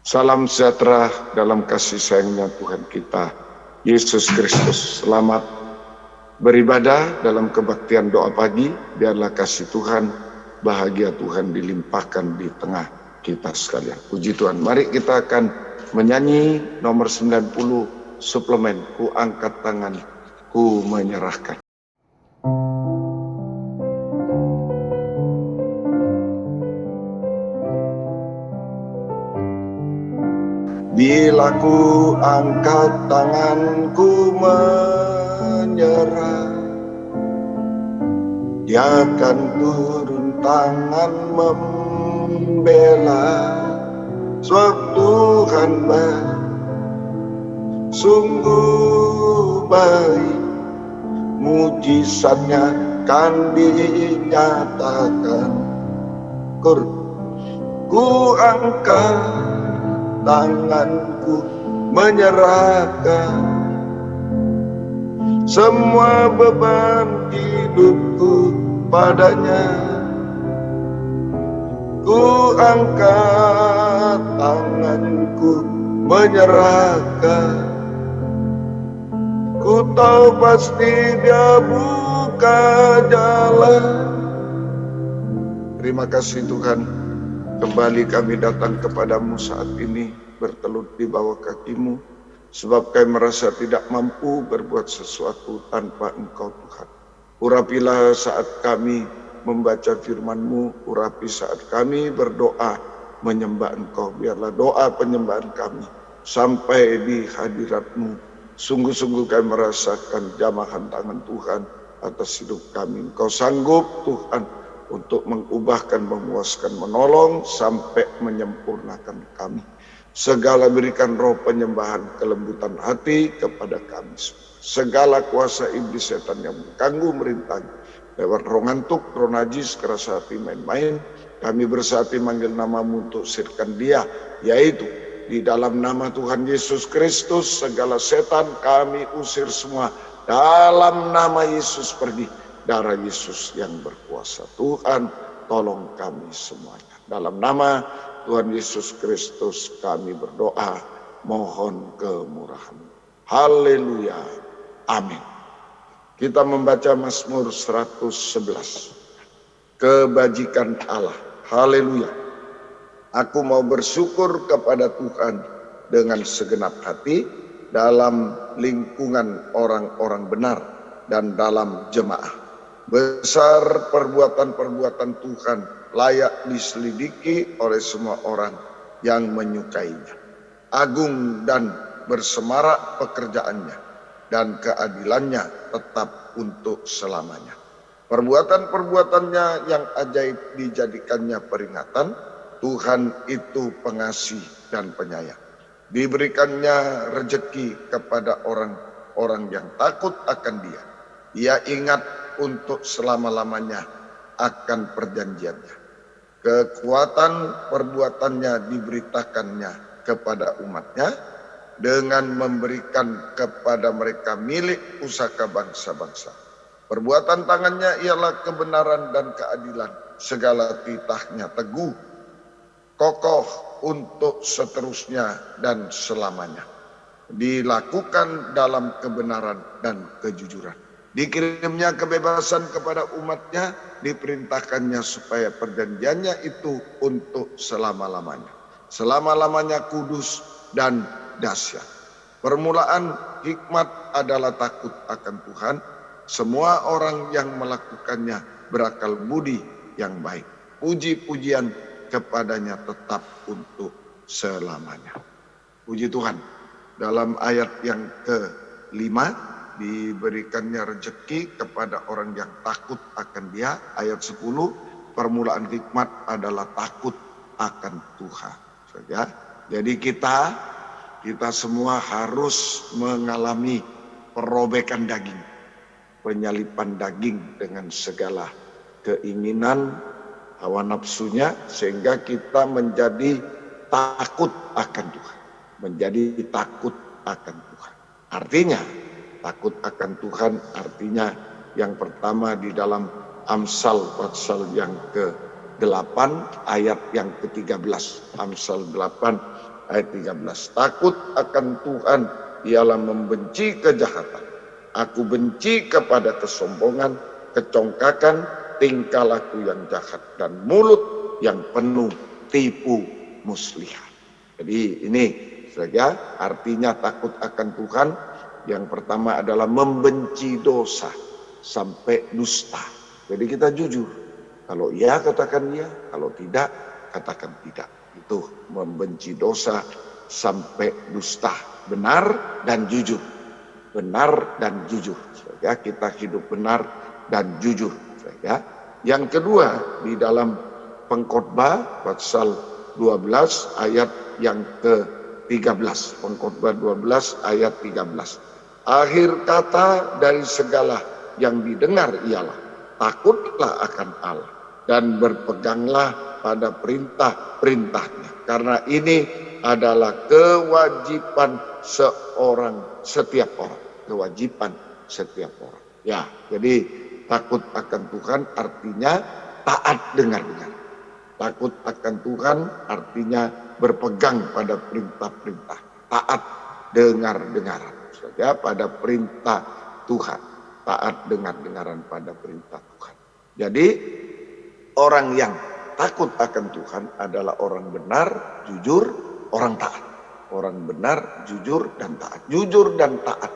Salam sejahtera dalam kasih sayangnya Tuhan kita, Yesus Kristus. Selamat beribadah dalam kebaktian doa pagi. Biarlah kasih Tuhan, bahagia Tuhan dilimpahkan di tengah kita sekalian. Puji Tuhan. Mari kita akan menyanyi nomor 90 suplemen Ku Angkat Tangan, Ku Menyerahkan. Bila ku angkat tanganku menyerah, Dia akan turun tangan membela. Sebab Tuhan baik, sungguh baik, mujizatnya kan dinyatakan. Ku angkat tanganku menyerahkan semua beban hidupku padanya. Ku angkat tanganku menyerahkan. Ku tahu pasti Dia buka jalan. Terima kasih Tuhan. Kembali kami datang kepadamu saat ini, bertelut di bawah kakimu, sebab kami merasa tidak mampu berbuat sesuatu tanpa Engkau Tuhan. Urapilah saat kami membaca firman-Mu, urapi saat kami berdoa menyembah Engkau. Biarlah doa penyembahan kami sampai di hadirat-Mu. Sungguh-sungguh kami merasakan jamahan tangan Tuhan atas hidup kami. Engkau sanggup Tuhan untuk mengubahkan, memuaskan, menolong sampai menyempurnakan kami. Segala berikan roh penyembahan, kelembutan hati kepada kami. Segala kuasa iblis setan yang mengganggu, merintangi lewat roh ngantuk, roh najis, keras hati, main-main, kami bersatu manggil namamu untuk sirkan dia, yaitu di dalam nama Tuhan Yesus Kristus segala setan kami usir semua. Dalam nama Yesus pergi. Darah Yesus yang berkuasa. Tuhan, tolong kami semuanya. Dalam nama Tuhan Yesus Kristus kami berdoa, mohon kemurahan. Haleluya. Amin. Kita membaca Mazmur 111. Kebajikan Allah. Haleluya. Aku mau bersyukur kepada Tuhan dengan segenap hati dalam lingkungan orang-orang benar dan dalam jemaah. Besar perbuatan-perbuatan Tuhan, layak diselidiki oleh semua orang yang menyukainya. Agung dan bersemarak pekerjaannya, dan keadilannya tetap untuk selamanya. Perbuatan-perbuatannya yang ajaib dijadikannya peringatan. Tuhan itu pengasih dan penyayang. Diberikannya rejeki kepada orang-orang yang takut akan Dia. Ia ingat untuk selama-lamanya akan perjanjiannya. Kekuatan perbuatannya diberitakannya kepada umatnya dengan memberikan kepada mereka milik pusaka bangsa-bangsa. Perbuatan tangannya ialah kebenaran dan keadilan. Segala titahnya teguh, kokoh untuk seterusnya dan selamanya. Dilakukan dalam kebenaran dan kejujuran. Dikirimnya kebebasan kepada umatnya, diperintahkannya supaya perjanjiannya itu untuk selama-lamanya. Selama-lamanya kudus dan dahsyat. Permulaan hikmat adalah takut akan Tuhan. Semua orang yang melakukannya berakal budi yang baik. Puji-pujian kepadanya tetap untuk selamanya. Puji Tuhan. Dalam ayat yang ke-5, diberikannya rezeki kepada orang yang takut akan Dia. Ayat 10, permulaan hikmat adalah takut akan Tuhan. Jadi kita semua harus mengalami perobekan daging, penyalipan daging dengan segala keinginan, hawa nafsunya, sehingga kita menjadi takut akan Tuhan. Menjadi takut akan Tuhan. Artinya, takut akan Tuhan artinya yang pertama di dalam Amsal pasal yang ke-8 ayat yang ke-13. Amsal 8 ayat 13. Takut akan Tuhan ialah membenci kejahatan. Aku benci kepada kesombongan, kecongkakan, tingkah laku yang jahat, dan mulut yang penuh tipu muslihat. Jadi ini saja artinya takut akan Tuhan. Yang pertama adalah membenci dosa sampai dusta. Jadi kita jujur. Kalau iya katakan iya, kalau tidak katakan tidak. Itu membenci dosa sampai dusta. Benar dan jujur. Benar dan jujur. Ya, kita hidup benar dan jujur. Ya. Yang kedua di dalam Pengkhotbah pasal 12 ayat yang ke-13. Pengkhotbah 12 ayat 13. Akhir kata dari segala yang didengar ialah takutlah akan Allah dan berpeganglah pada perintah-perintahnya. Karena ini adalah kewajiban setiap orang. Kewajiban setiap orang. Ya, jadi takut akan Tuhan artinya taat dengar-dengar. Takut akan Tuhan artinya berpegang pada perintah-perintah. Taat dengar-dengaran. Ya, pada perintah Tuhan. Taat dengar-dengaran pada perintah Tuhan. Jadi orang yang takut akan Tuhan adalah orang benar, jujur, orang taat. Orang benar, jujur, dan taat. Jujur dan taat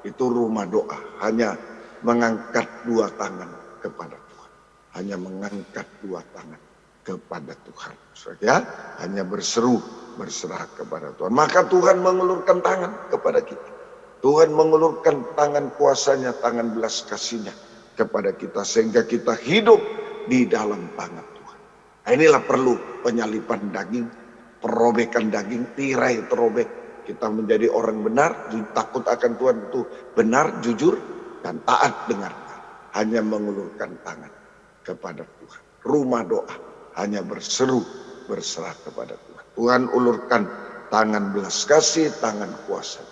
itu rumah doa. Hanya mengangkat dua tangan kepada Tuhan. Hanya mengangkat dua tangan kepada Tuhan. Ya, hanya berseru, berserah kepada Tuhan. Maka Tuhan mengulurkan tangan kepada kita. Tuhan mengulurkan tangan kuasanya, tangan belas kasihnya kepada kita. Sehingga kita hidup di dalam tangan Tuhan. Nah, inilah perlu penyalipan daging, perobekan daging, tirai terobek. Kita menjadi orang benar, takut akan Tuhan itu benar, jujur, dan taat dengar. Hanya mengulurkan tangan kepada Tuhan. Rumah doa hanya berseru, berserah kepada Tuhan. Tuhan ulurkan tangan belas kasih, tangan kuasa.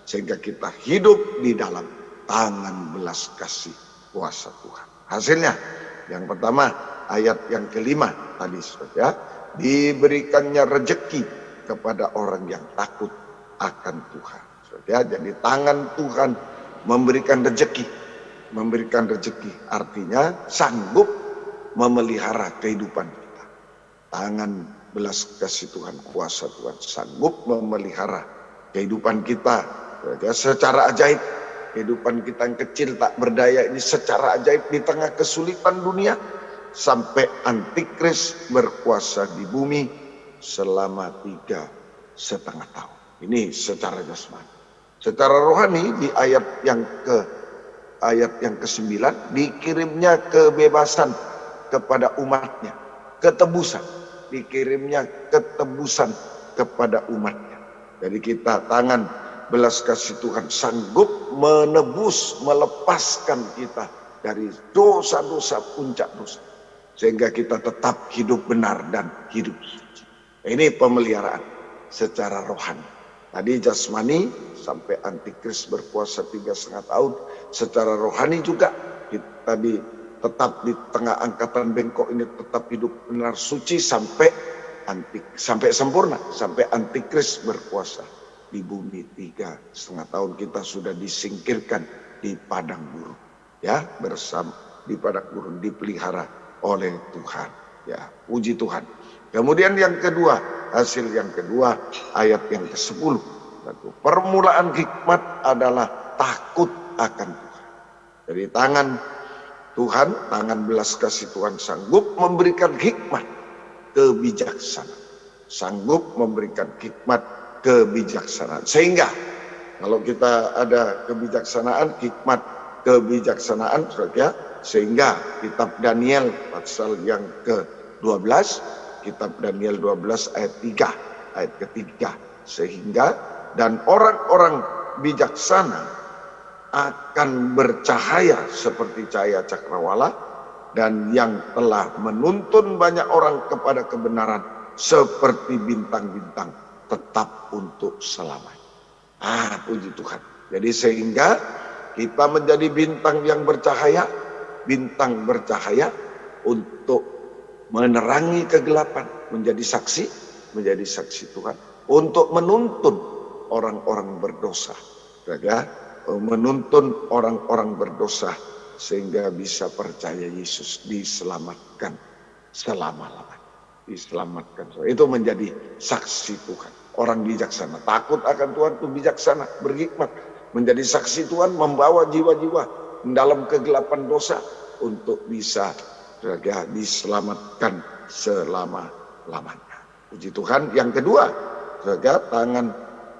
Sehingga kita hidup di dalam tangan belas kasih kuasa Tuhan. Hasilnya, yang pertama ayat yang kelima tadi ya, diberikannya rezeki kepada orang yang takut akan Tuhan. Ya, jadi tangan Tuhan memberikan rezeki. Memberikan rezeki artinya sanggup memelihara kehidupan kita. Tangan belas kasih Tuhan, kuasa Tuhan sanggup memelihara kehidupan kita. Ya, secara ajaib. Kehidupan kita yang kecil tak berdaya ini secara ajaib di tengah kesulitan dunia. Sampai antikris berkuasa di bumi selama 3,5 tahun. Ini secara jasmani. Secara rohani di ayat yang ke-9 dikirimnya kebebasan kepada umatnya. Ketebusan. Dikirimnya ketebusan kepada umatnya. Jadi kita tangan belas kasih Tuhan sanggup menebus, melepaskan kita dari dosa-dosa, puncak dosa. Sehingga kita tetap hidup benar dan hidup suci. Ini pemeliharaan secara rohani. Tadi jasmani sampai antikris berkuasa 3,5 tahun. Secara rohani juga kita tetap di tengah angkatan bengkok ini tetap hidup benar suci sampai sempurna. Sampai antikris berkuasa. Di bumi 3,5 tahun kita sudah disingkirkan di padang gurun. Ya, bersama di padang gurun dipelihara oleh Tuhan. Ya, puji Tuhan. Kemudian yang kedua, hasil yang kedua ayat yang ke-10. Permulaan hikmat adalah takut akan Tuhan. Jadi tangan Tuhan, tangan belas kasih Tuhan sanggup memberikan hikmat, kebijaksanaan. Sanggup memberikan hikmat, kebijaksanaan. Sehingga kalau kita ada kebijaksanaan, hikmat, kebijaksanaan, ya, sehingga kitab Daniel pasal yang ke-12, kitab Daniel 12 ayat 3, ayat ketiga, sehingga dan orang-orang bijaksana akan bercahaya seperti cahaya cakrawala, dan yang telah menuntun banyak orang kepada kebenaran seperti bintang-bintang tetap untuk selamanya. Puji Tuhan. Jadi sehingga kita menjadi bintang yang bercahaya, bintang bercahaya untuk menerangi kegelapan, menjadi saksi Tuhan, untuk menuntun orang-orang berdosa, ya, menuntun orang-orang berdosa sehingga bisa percaya Yesus, diselamatkan selama-lamanya, diselamatkan. Itu menjadi saksi Tuhan. Orang bijaksana, takut akan Tuhan itu bijaksana, berhikmat, menjadi saksi Tuhan, membawa jiwa-jiwa dalam kegelapan dosa untuk bisa, ya, diselamatkan selama-lamanya. Puji Tuhan. Yang kedua, ya, tangan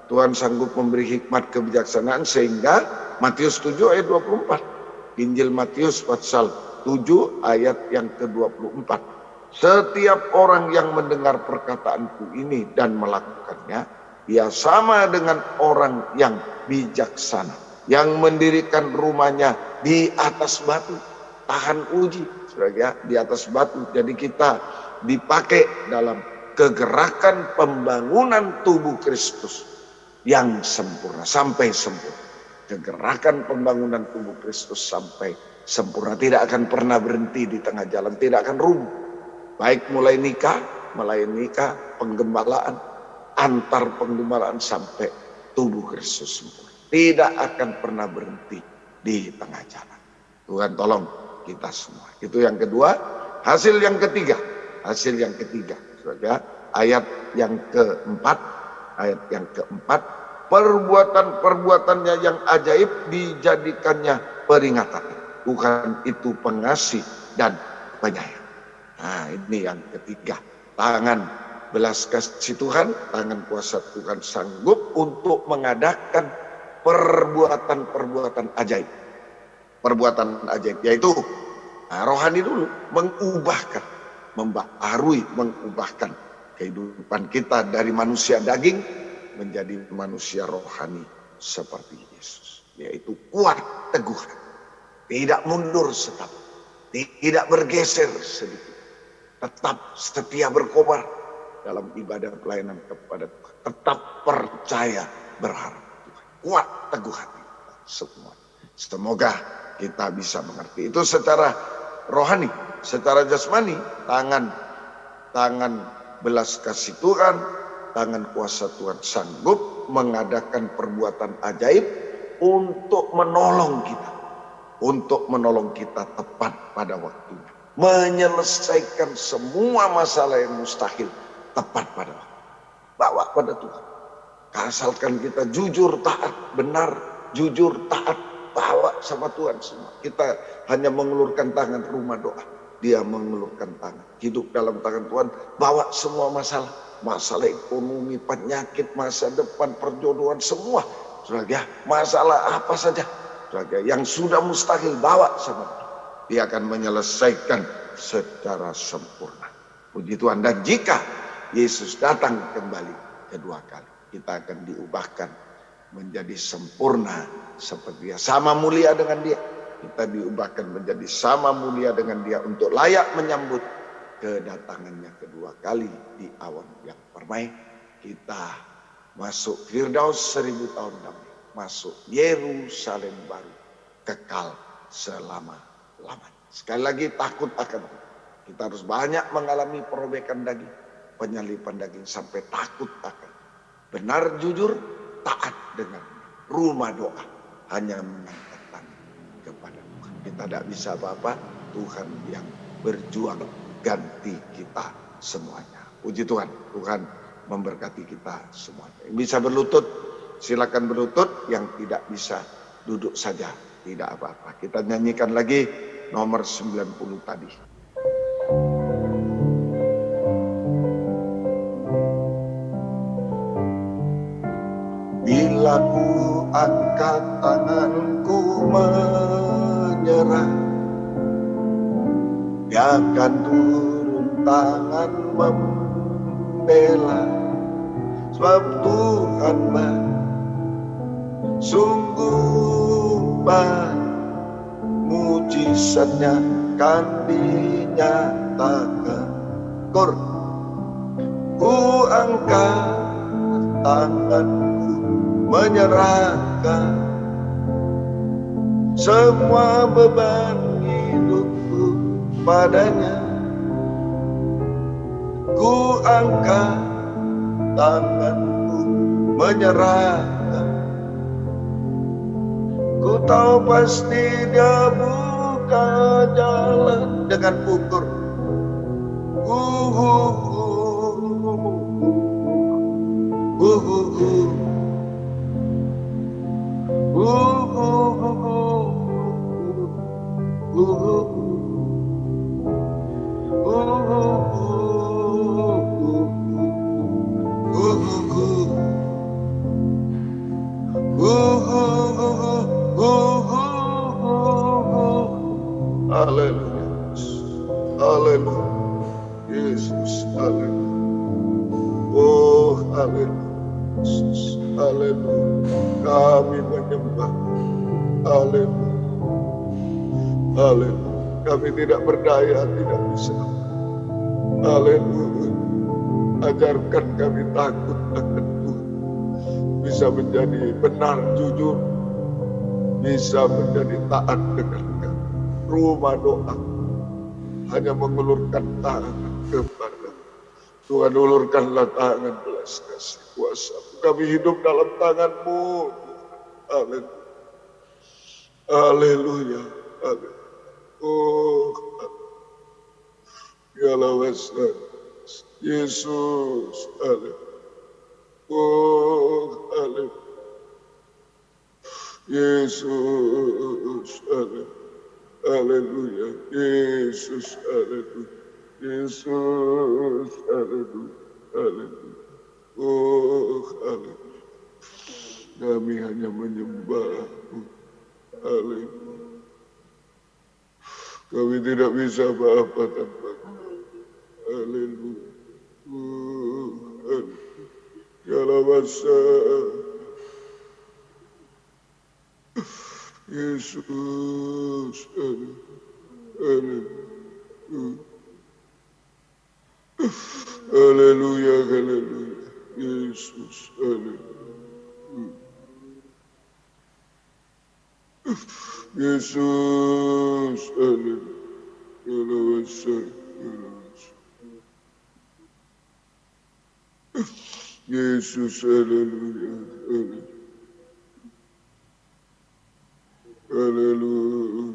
Tuhan sanggup memberi hikmat kebijaksanaan sehingga Matius 7 ayat 24. Injil Matius pasal 7 ayat yang ke-24. Setiap orang yang mendengar perkataanku ini dan melakukannya, ia sama dengan orang yang bijaksana, yang mendirikan rumahnya di atas batu. Tahan uji, ya, di atas batu. Jadi kita dipakai dalam kegerakan pembangunan tubuh Kristus yang sempurna, sampai sempurna. Kegerakan pembangunan tubuh Kristus sampai sempurna, tidak akan pernah berhenti di tengah jalan, tidak akan rubuh. Baik mulai nikah, penggembalaan, antar penggembalaan sampai tubuh Kristus sempurna. Tidak akan pernah berhenti di tengah jalan. Tuhan tolong kita semua. Itu yang kedua. Hasil yang ketiga, saudara, ayat yang keempat, perbuatan-perbuatannya yang ajaib dijadikannya peringatan. Tuhan itu pengasih dan penyayang. Nah, ini yang ketiga. Tangan belas kasih Tuhan, tangan kuasa Tuhan sanggup untuk mengadakan perbuatan-perbuatan ajaib. Perbuatan ajaib yaitu rohani dulu, mengubahkan kehidupan kita dari manusia daging menjadi manusia rohani seperti Yesus, yaitu kuat teguh, tidak mundur setapak, tidak bergeser sedikit, tetap setia berkobar dalam ibadah pelayanan kepada Tuhan, tetap percaya berharap Tuhan, kuat teguh hati semua. Semoga kita bisa mengerti itu secara rohani. Secara jasmani, tangan belas kasih Tuhan, tangan kuasa Tuhan sanggup mengadakan perbuatan ajaib untuk menolong kita tepat pada waktunya, menyelesaikan semua masalah yang mustahil tepat pada waktu. Bawa pada Tuhan, asalkan kita jujur taat, benar jujur taat, bawa sama Tuhan semua. Kita hanya mengulurkan tangan, rumah doa, dia mengulurkan tangan, hidup dalam tangan Tuhan. Bawa semua masalah ekonomi, penyakit, masa depan, perjodohan, semua, saudara, masalah apa saja, saudara, yang sudah mustahil, bawa sama Tuhan. Dia akan menyelesaikan secara sempurna. Puji Tuhan. Dan jika Yesus datang kembali kedua kali, kita akan diubahkan menjadi sempurna seperti dia, sama mulia dengan dia. Kita diubahkan menjadi sama mulia dengan dia untuk layak menyambut kedatangannya kedua kali di awan yang permai. Kita masuk Firdaus 1000 tahun damai, masuk Yerusalem baru, kekal selama-lamanya. Sekali lagi, takut akan Tuhan. Kita harus banyak mengalami perobekan daging, penyalipan daging, sampai takut akan benar, jujur, taat dengan rumah doa, hanya mengangkat tangan kepada Tuhan. Kita tidak bisa apa-apa, Tuhan yang berjuang ganti kita semuanya. Puji Tuhan, Tuhan memberkati kita semuanya. Yang bisa berlutut, silakan berlutut. Yang tidak bisa, duduk saja, tidak apa-apa. Kita nyanyikan lagi nomor 90 tadi. Bila ku angkat tanganku menyerah, dia akan turun tangan membela. Sebab Tuhan baik, sungguh baik, mujizatnya kan dinyatakan. Ku angkat tanganku menyerahkan semua beban hidupku padanya. Ku angkat tanganku menyerahkan. Ku tahu pasti Dia buka jalan dengan ukur. Haleluya, haleluya, Yesus, haleluya. Oh, haleluya, Yesus, haleluya. Kami menyembah, haleluya, haleluya. Kami tidak berdaya, tidak bisa. Haleluya. Ajarkan kami takut akan Tuhan, bisa menjadi benar, jujur, bisa menjadi taat dengan Kau. Rumah doa hanya mengulurkan tangan kepada Tuhan. Ulurkanlah tangan belas kasih kuasa. Kami hidup dalam tangan-Mu. Haleluya, haleluya, haleluya. Oh, ya lawasan Yesus, haleluya. Oh, haleluya, Yesus, haleluya. Haleluya, Yesus, haleluya, Yesus, haleluya, haleluya. Oh, haleluya. Kami hanya menyembah-Mu, haleluya. Kami tidak bisa apa-apa tanpa Kau, haleluya. Oh, haleluya. Ya lawasa Yesus, haleluya, haleluya, haleluya, Yesus, haleluya, Yesus, haleluya, Yesus, haleluya, haleluya,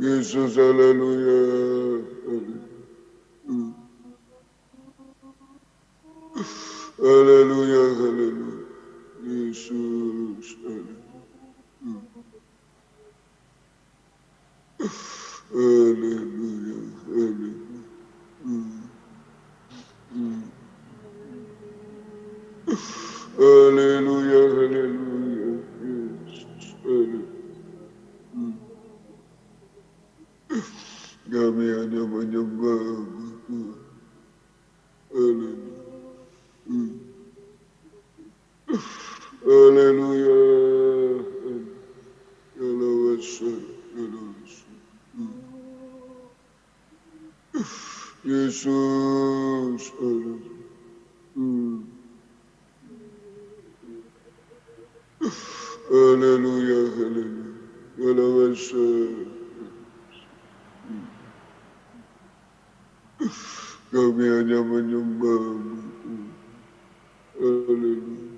Yesus, haleluya, haleluya, haleluya, Yesus, haleluya, haleluya, haleluya, haleluya, Yesus, haleluya. Kami hanya menyembah-Mu, Tuhan. Haleluya, haleluya, Yesus, haleluya, haleluya, kami hanya menyembah-Mu, haleluya,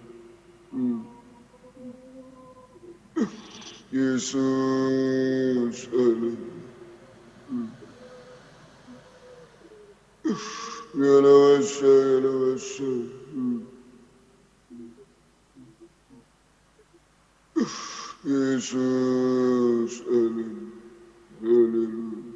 Yesus, haleluya, Yesus, haleluya, haleluya,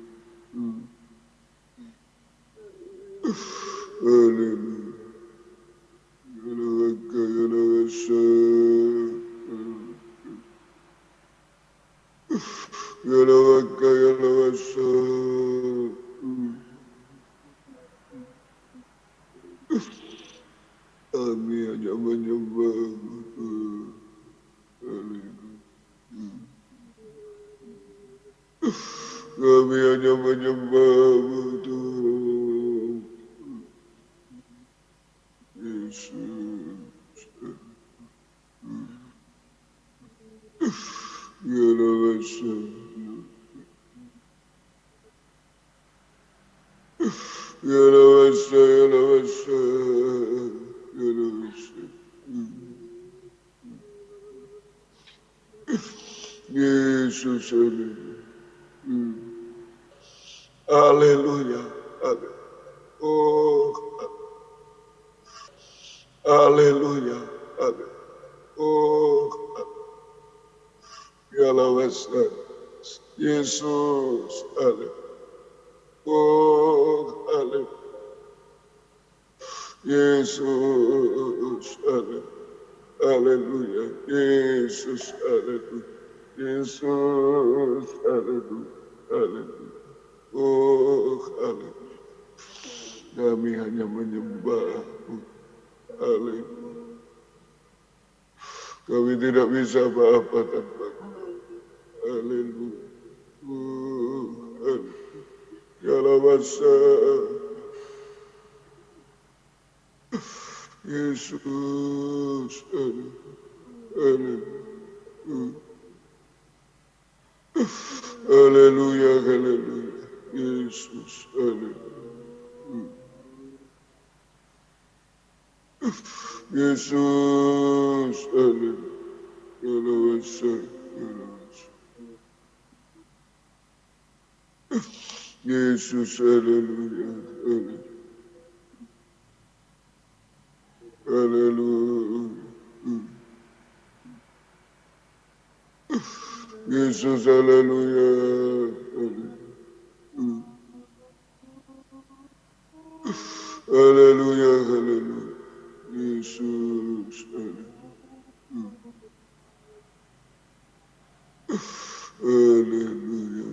kami hanya menyembah-Mu, haleluya. Kami hanya menyembah-Mu, Tuhan. Yesus, ya Yalabasa, yalabasa, yalabasa. Yesus, haleluya. Haleluya. Oh, haleluya. Haleluya. Oh, yalabasa. Yesus, haleluya. Oh, haleluya. Yesus, haleluya. Haleluya. Yesus, haleluya. Yesus, haleluya. Haleluya. Oh, haleluya. Kami hanya menyembah-Mu. Haleluya. Kami tidak bisa apa-apa tanpa haleluya. Haleluya. Yalabasa. Yesus. Haleluya. Haleluya. Haleluya. Yesus. Haleluya. Yesus. Haleluya. Yalabasa. Yesus. Haleluya. Haleluya. Yesus. Haleluya. Haleluya. Haleluya. Yesus. Haleluya. Haleluya.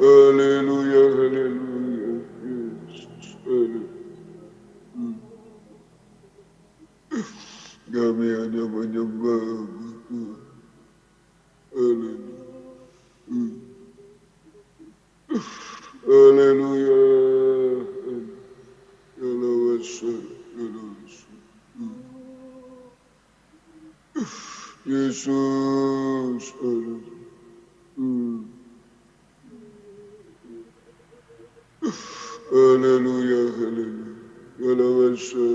Haleluya. Haleluya. Yesus. Haleluya. Kami hanya menyembah-Mu. Haleluya. Haleluya. Yalabasa. Yalabasa. Yesus. Haleluya. Haleluya. Haleluya. Yalabasa.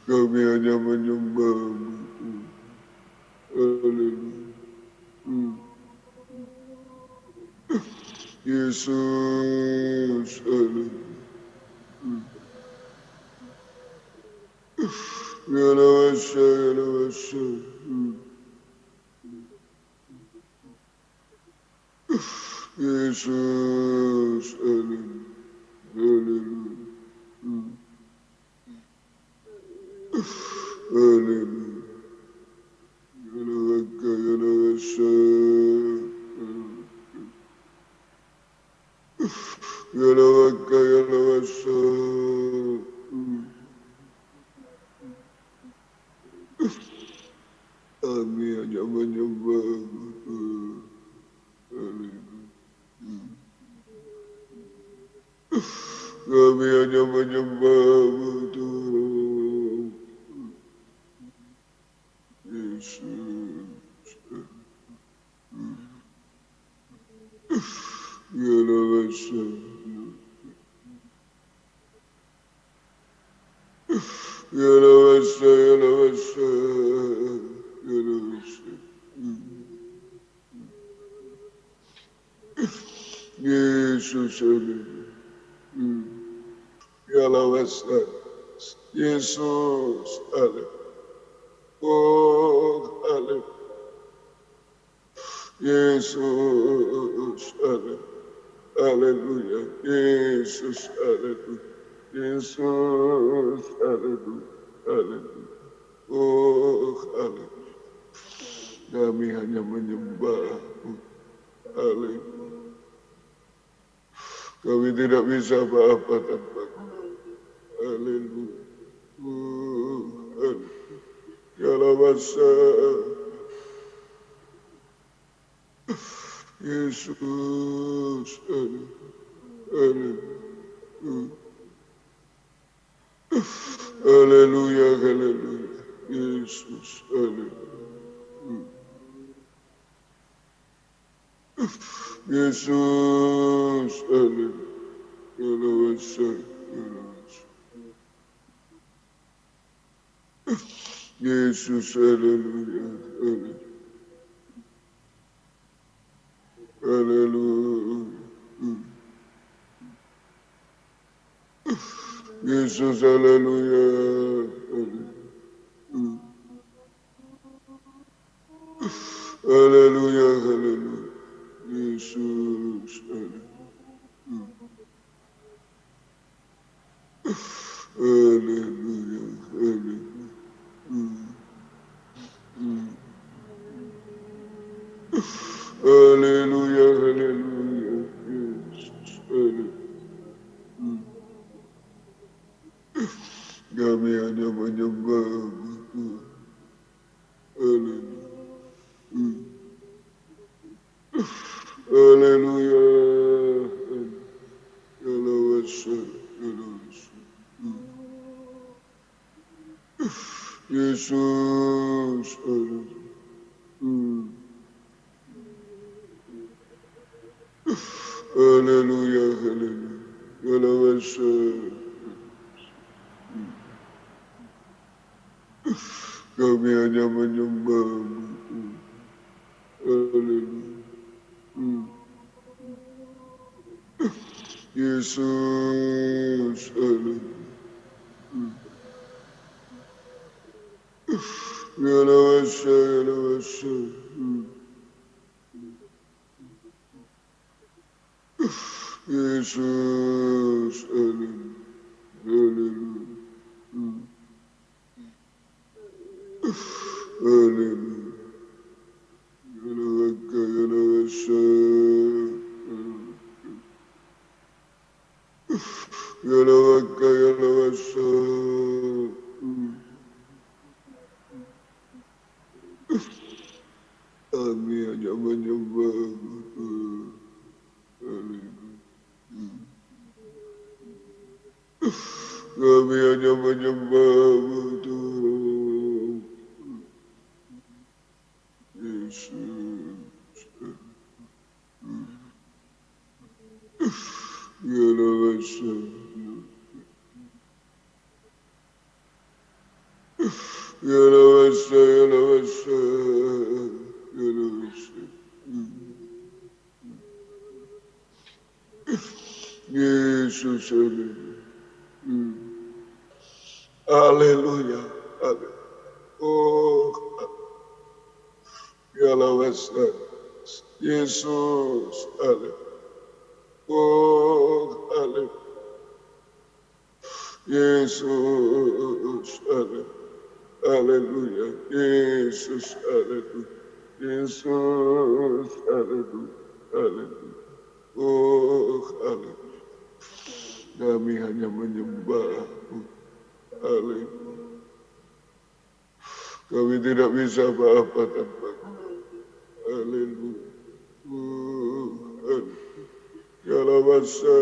Kami hanya menyembah-Mu. Haleluya. Yesus. Haleluya. Yalabasa. Yalabasa. Yesus. Haleluya. Haleluya. Haleluya. Yalabaka. Yalabasa. Yalabaka. Yalabasa. Kami hanya menyembah-Mu. Haleluya. Kami hanya menyembah-Mu, Tuhan. Yesus. Yalabasa. Yalabasa. Yalabasa. Yalabasa. Yesus. Haleluya. Yalabasa. Yesus. Haleluya. Oh, haleluya. Yesus. Haleluya. Haleluya. Yesus. Haleluya. Yesus. Haleluya. Haleluya. Oh, haleluya. Kami hanya menyembah-Mu. Haleluya. Kami tidak bisa apa-apa tanpa haleluya. Haleluya. Yalabasa. Yesus. Haleluya. Haleluya. Haleluya. Yesus, haleluya. Yesus, haleluya. Yesus, haleluya, haleluya. Yesus, haleluya, haleluya, haleluya. Yesus, haleluya, haleluya. Haleluya, haleluya. Yesus, haleluya. Kami hanya menyembah-Mu Tuhan. Haleluya. Haleluya. Yesus, haleluya. Haleluya, haleluya. Kami hanya menyembah-Mu Tuhan. Haleluya. Yesus, haleluya. Yesus, haleluya. Haleluya. Haleluya. Kami hanya menyembah-Mu Tuhan. Haleluya. Kami hanya menyembah-Mu Tuhan. Yesus. Yesus, haleluya. Oh, Yesus, haleluya. Oh, haleluya. Yesus, haleluya. Haleluya. Yesus, haleluya. Yesus, haleluya. Haleluya. Oh, haleluya. Kami hanya menyembah-Mu. Haleluya. Kami tidak bisa apa-apa tanpa-Mu. Haleluya. Oh, haleluya. Ya Lawasa.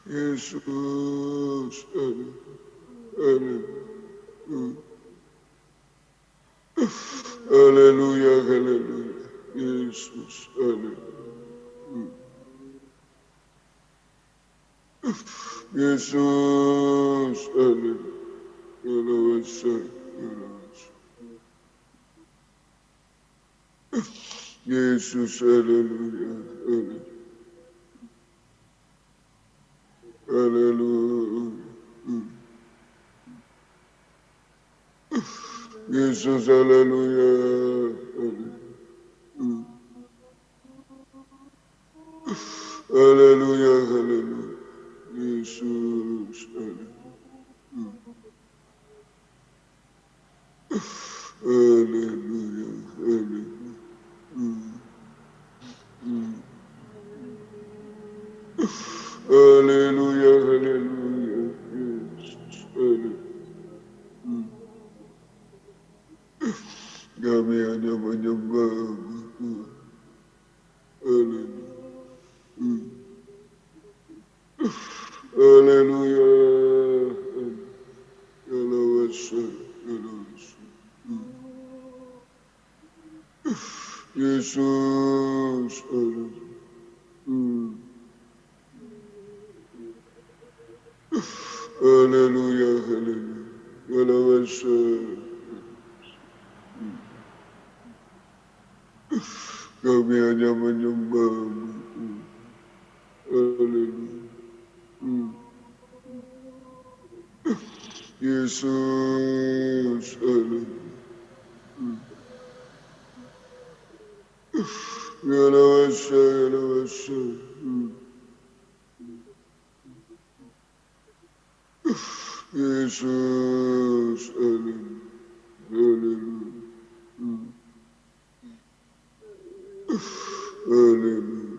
Yesus, haleluya. Haleluya, haleluya. Yesus, haleluya. Yesus, haleluya. Yesus, haleluya. Haleluya. Yesus, haleluya. Haleluya, haleluya. Yesus, haleluya. Haleluya, haleluya. Haleluya, haleluya. Yesus, haleluya. Kami Yesus, haleluya, haleluya, kami hanya menyembah-Mu, haleluya, Yesus, haleluya, haleluya, Yesus, haleluya, haleluya, haleluya,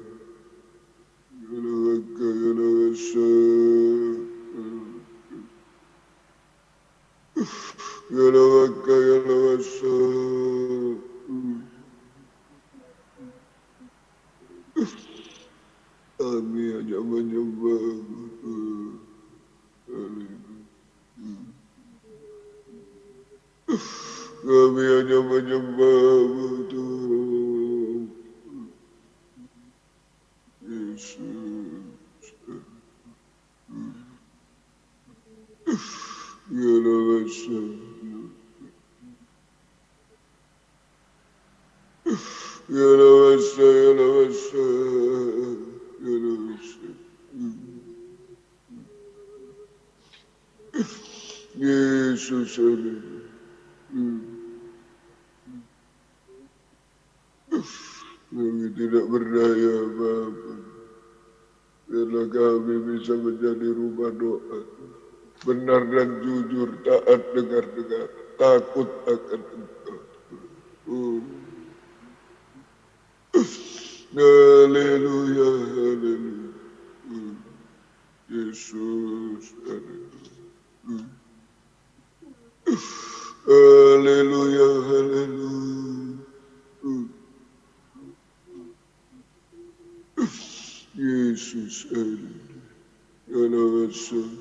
kami hanya menyembah-Mu, kami hanya menyembah-Mu, Tuhan. Yesus, Yesus, kami tidak berdaya apa-apa. Biarlah kami bisa menjadi rumah doa, benar dan jujur, taat dengar-dengar, takut akan Engkau. Haleluya, haleluya. Yesus, haleluya. Haleluya, haleluya. Yesus, haleluya. Yesus,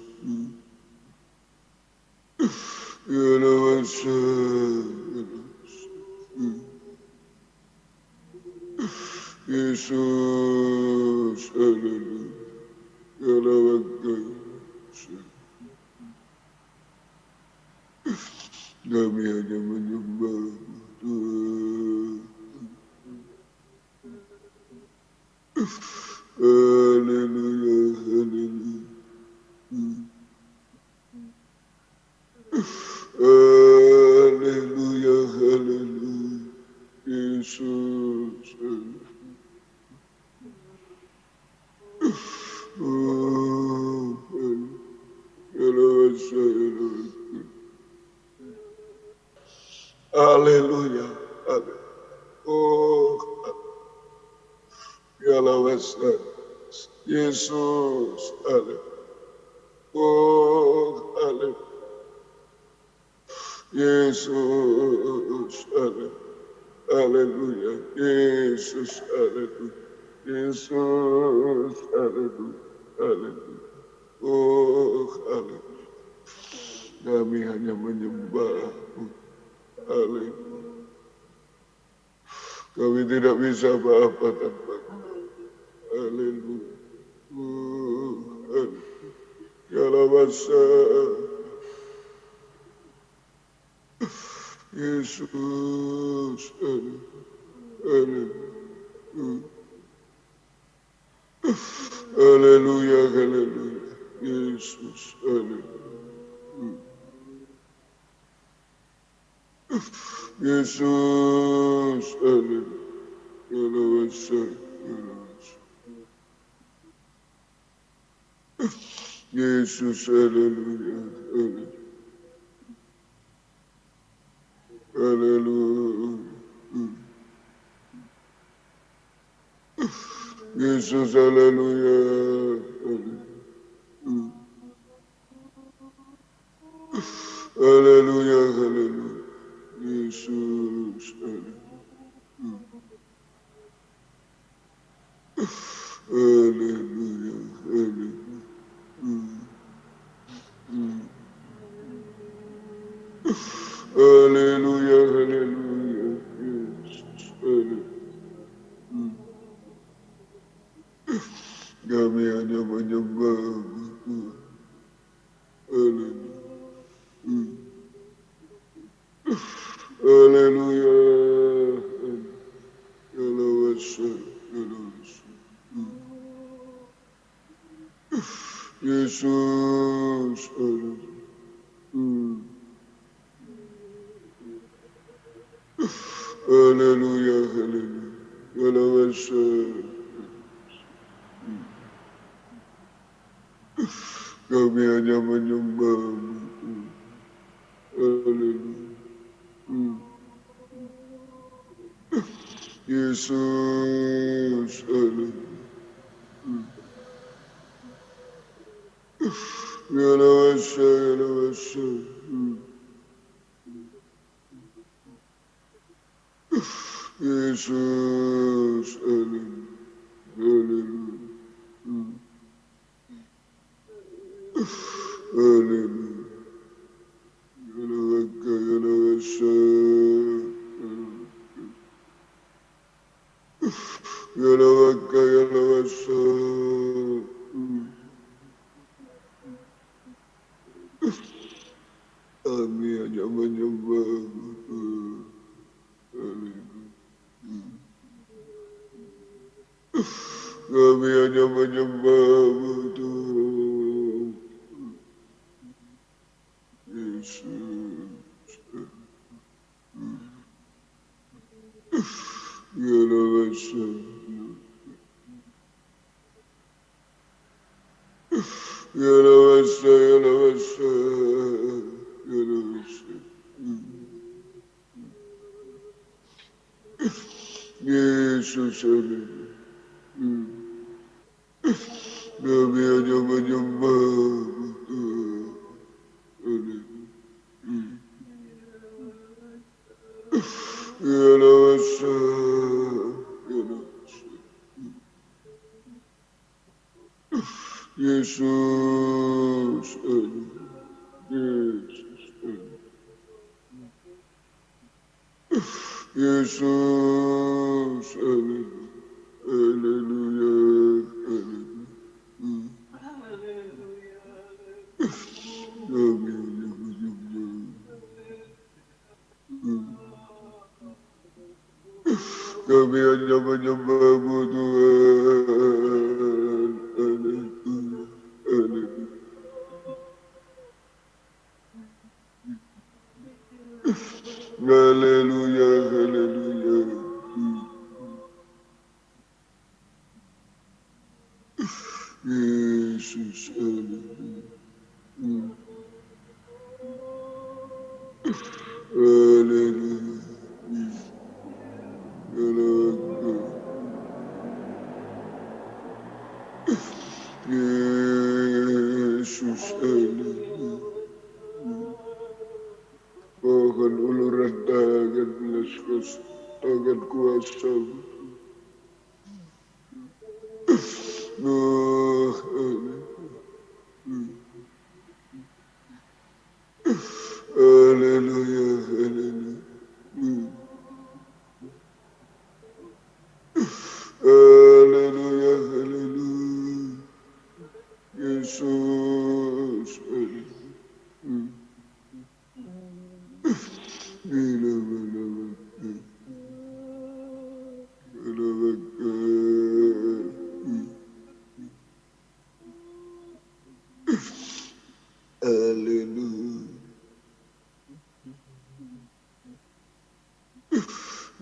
Yesus, haleluya. Kami hanya menyembah-Mu, Tuhan. Haleluya, haleluya. Haleluya, haleluya. Yesus, haleluya. Oh, Yesus, haleluya. Oh, haleluya. Yesus, haleluya. Yesus, haleluya. Yesus, haleluya. Haleluya. Oh, haleluya. Kami hanya menyembah-Mu. Haleluya. Kami tidak bisa apa-apa tanpa-Mu. Haleluya. Oh, haleluya. Yesus, haleluya. Haleluya, haleluya. Yesus, haleluya. Yesus, haleluya. Yesus, haleluya. Haleluya. Yesus, haleluya. Haleluya, haleluya. Yesus, haleluya, haleluya. Haleluya, haleluya. Yesus, haleluya. Haleluya, haleluya. Yalawasa. Kami hanya menyembah-Mu. Haleluya. Yesus. Haleluya. Yalawasa, yalawasa. Yesus. Haleluya. Haleluya. Haleluya. Yalawaka, yalawasa. Yalawaka, yalawasa. Kami hanya menyembah-Mu. Haleluya. Kami hanya menyembah-Mu, Tuhan. Yesus. Yalawasa. Yalawasa, yalawasa. Yalawasa. Yesus. Haleluya. Kami hanya menyembah-Mu, Tuhan. Haleluya. Yalawasa. Yalawasa. Yesus. Haleluya. Yesus. Yesus. Haleluya. Haleluya. Haleluya. Kami hanya menyembah. Kami hanya menyembah-Mu, Tuhan. Haleluya. Haleluya. Haleluya. Haleluya. Yesus. Haleluya. Haleluya. Haleluya. Yesus. Haleluya. Mohon uluran tangan belas kasih, tangan kuasa. Oh, haleluya, haleluya. Haleluya, haleluya. Yesus. Haleluya.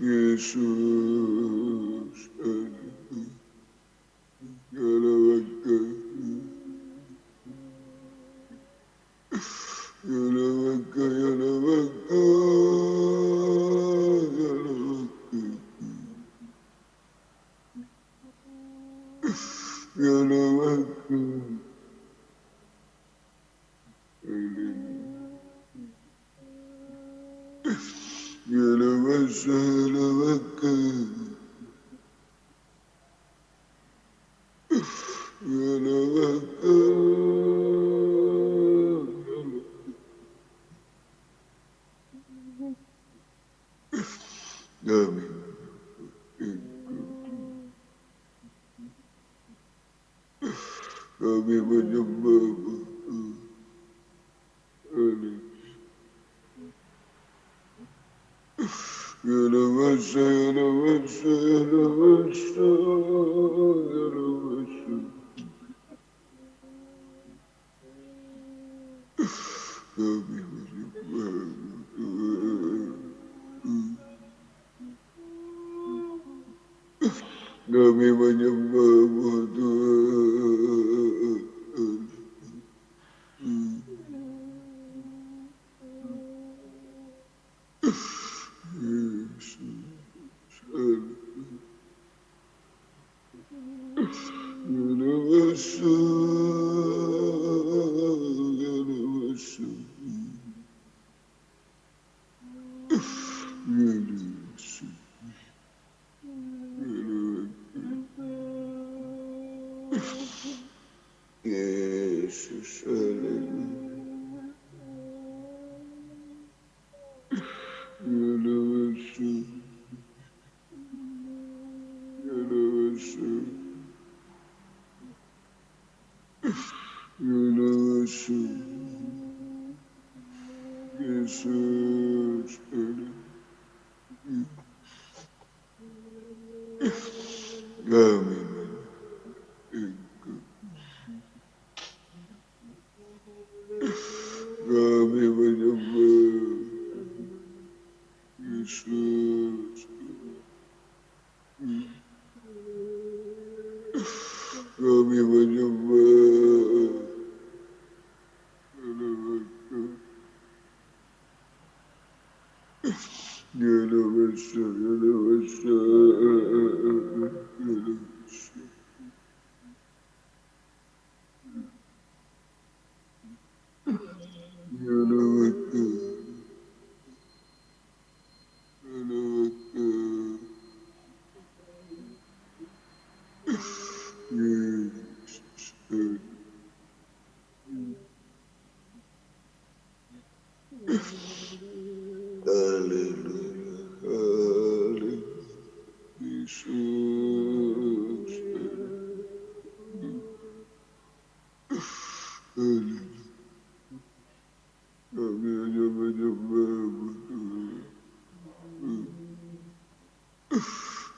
Yesus. Kami menyembah-Mu. Kami menyembah-Mu. Kami menyembah-Mu Tuhan. Yesus, kami menyembah Yesus. Kami menyembah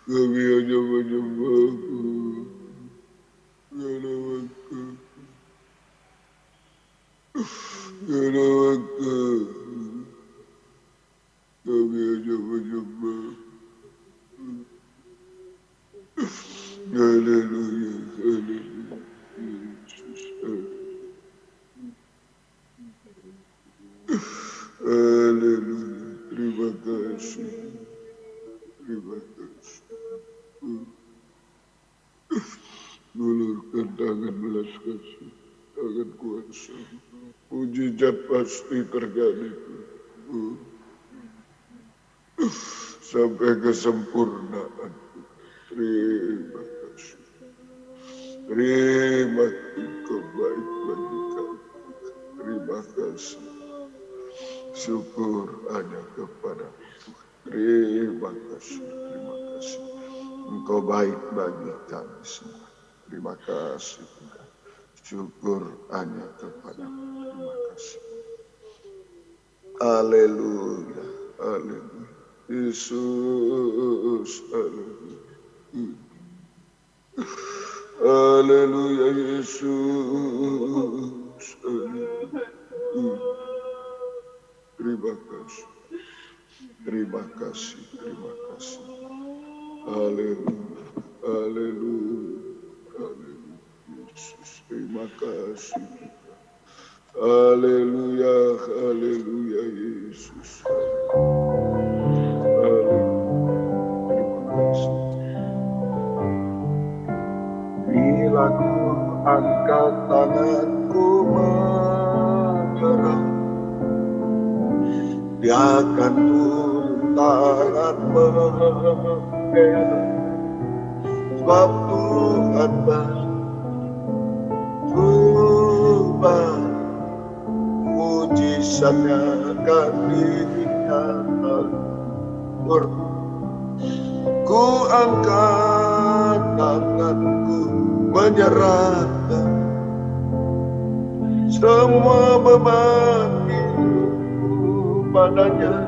kami hanya menyembah-Mu. Kami hanya menyembah. Haleluya, haleluya. Yesus, haleluya. Terima kasih, terima kasih. Ulurkan tangan belas kasih, tangan kuasa. Mujizat pasti terjadi. Sampai kesempurnaan. Terima kasih. Terima Engkau baik bagi kami. Terima kasih. Syukur hanya kepada Tuhan. Terima kasih, terima kasih. Engkau baik bagi kami semua. Terima kasih Tuhan. Syukur hanya kepada Terima kasih. Haleluya, haleluya. Yesus, haleluya. Haleluya Yesus. Haleluya. Terima kasih. Terima kasih, terima kasih. Haleluya, haleluya, haleluya. Yesus, terima kasih. Haleluya, haleluya Yesus. Haleluya. Terima kasih. Bila ku angkat tanganku menyerah, Dia akan turun tangan membela. Sebab Tuhan berubah, mujizatnya akan dinyatakan. Ku angkat tanganku menyerahkan semua beban hidup padanya.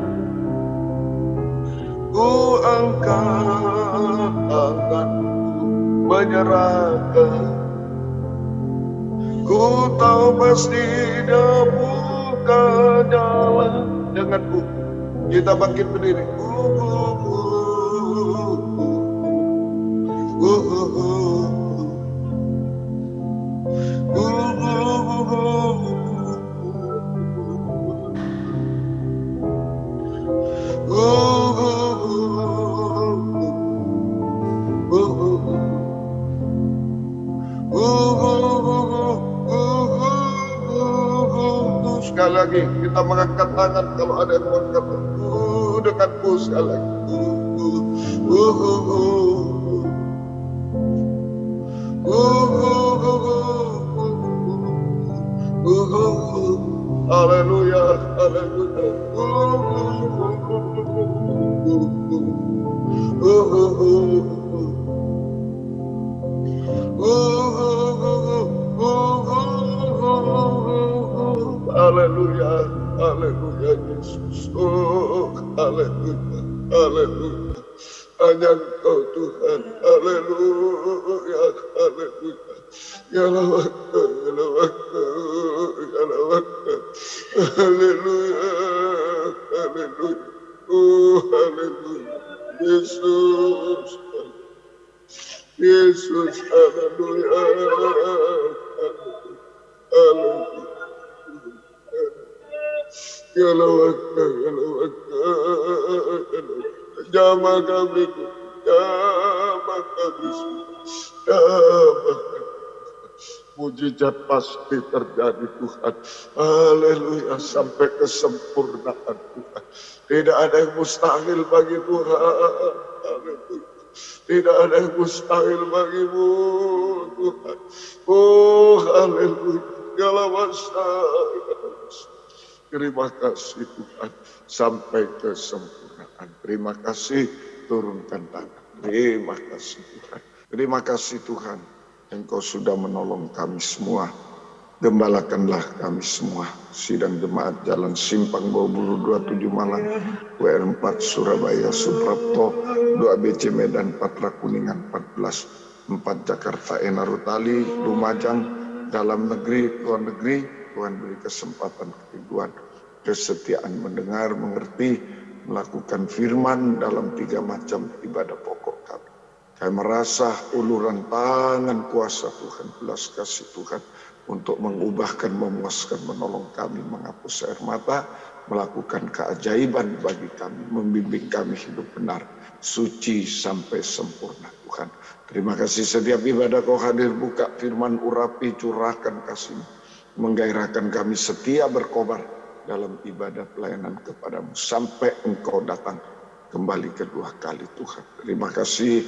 Ku angkat tanganku menyerahkan. Ku tahu pasti Dia buka jalan. Denganku kita bangkit berdiri. Ku lagi. Kita mengangkat tangan kalau ada yang mengangkat denganmu sekali lagi. Haleluya, haleluya. Haleluya, haleluya Yesus. Oh, haleluya, haleluya. Hanya Engkau Tuhan. Haleluya, haleluya. Ya Allah, ya Allah, ya Allah. Haleluya, haleluya. Oh, haleluya. Yesus, Yesus, haleluya. Haleluya. Ya Allah, ya Allah. Jamah kami, jamah kami, jamah. Mujizat pasti terjadi Tuhan. Haleluya, sampai kesempurnaan Tuhan. Tidak ada yang mustahil bagi Tuhan. Haleluya. Tidak ada yang mustahil bagimu Tuhan. Oh, haleluya. Terima kasih Tuhan, sampai kesempurnaan. Terima kasih, turunkan tangan. Terima kasih Tuhan. Terima kasih Tuhan, Engkau sudah menolong kami semua. Gembalakanlah kami semua. Sidang Jemaat Jalan Simpang Bawabulu 27 Malang, WR4 Surabaya Suprapto, 2 BC Medan, 4 Rakuningan 14, 4 Jakarta Enarutali, Lumajang, dalam negeri, luar negeri. Tuhan beri kesempatan keteguhan, kesetiaan mendengar, mengerti, melakukan firman dalam 3 macam ibadah pokok kami. Kami merasa uluran tangan kuasa Tuhan, belas kasih Tuhan untuk mengubahkan, memuaskan, menolong kami, menghapus air mata, melakukan keajaiban bagi kami, membimbing kami hidup benar, suci sampai sempurna Tuhan. Terima kasih setiap ibadah Kau hadir, buka firman, urapi, curahkan kasih, menggairahkan kami setia berkobar dalam ibadah pelayanan kepadamu sampai Engkau datang kembali kedua kali Tuhan. Terima kasih